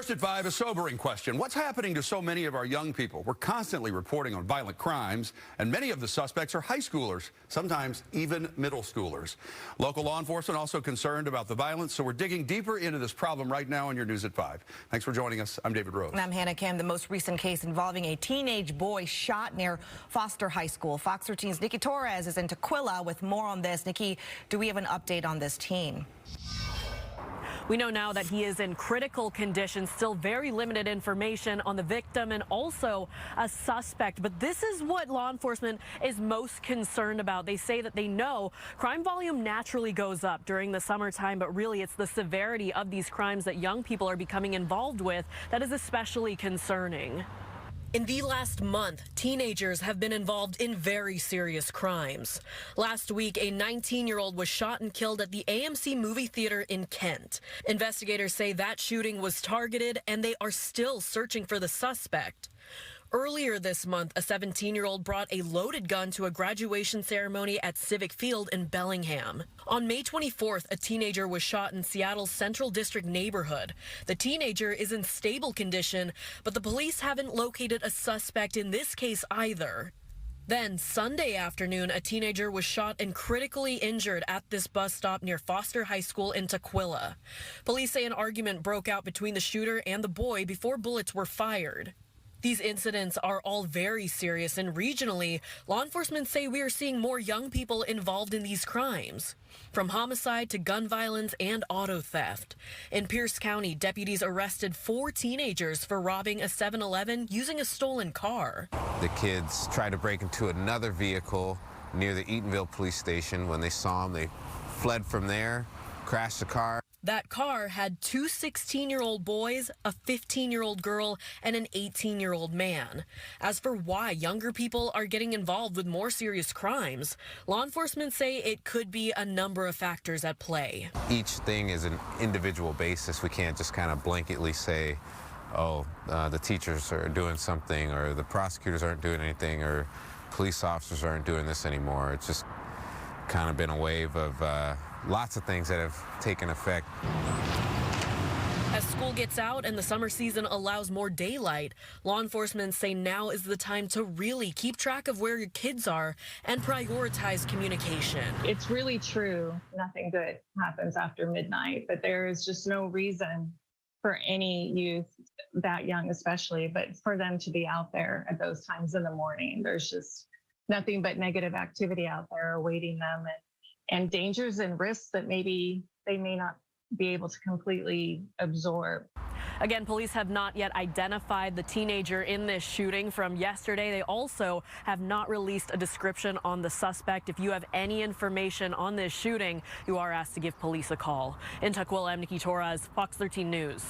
First at 5, a sobering question. What's happening to so many of our young people? We're constantly reporting on violent crimes, and many of the suspects are high schoolers, sometimes even middle schoolers. Local law enforcement also concerned about the violence, so we're digging deeper into this problem right now on your News at 5. Thanks for joining us. I'm David Rose. And I'm Hannah Kim. The most recent case involving a teenage boy shot near Foster High School. Fox 13's Nikki Torres is in Tukwila with more on this. Nikki, do we have an update on this teen? We know now that he is in critical condition, still very limited information on the victim and also a suspect. But this is what law enforcement is most concerned about. They say that they know crime volume naturally goes up during the summertime, but really it's the severity of these crimes that young people are becoming involved with that is especially concerning. In the last month, teenagers have been involved in very serious crimes. Last week, a 19-year-old was shot and killed at the AMC movie theater in Kent. Investigators say that shooting was targeted and they are still searching for the suspect. Earlier this month, a 17-year-old brought a loaded gun to a graduation ceremony at Civic Field in Bellingham. On May 24th, a teenager was shot in Seattle's Central District neighborhood. The teenager is in stable condition, but the police haven't located a suspect in this case either. Then, Sunday afternoon, a teenager was shot and critically injured at this bus stop near Foster High School in Tukwila. Police say an argument broke out between the shooter and the boy before bullets were fired. These incidents are all very serious, and regionally, law enforcement say we are seeing more young people involved in these crimes, from homicide to gun violence and auto theft. In Pierce County, deputies arrested 4 teenagers for robbing a 7-Eleven using a stolen car. The kids tried to break into another vehicle near the Eatonville police station. When they saw them, they fled from there, crashed the car. That car had 2 16-year-old boys, a 15-year-old girl, and an 18-year-old man. As for why younger people are getting involved with more serious crimes, law enforcement say it could be a number of factors at play. Each thing is an individual basis. We can't just kind of blanketly say, oh, the teachers are doing something, or the prosecutors aren't doing anything, or police officers aren't doing this anymore. It's just kind of been a wave of lots of things that have taken effect. As school gets out and the summer season allows more daylight, law enforcement say now is the time to really keep track of where your kids are and prioritize communication. It's really true. Nothing good happens after midnight, but there is just no reason for any youth that young especially, but for them to be out there at those times in the morning. There's just nothing but negative activity out there awaiting them, and dangers and risks that maybe they may not be able to completely absorb. Again, police have not yet identified the teenager in this shooting from yesterday. They also have not released a description on the suspect. If you have any information on this shooting, you are asked to give police a call. In Tukwila, I'm Nikki Torres, Fox 13 News.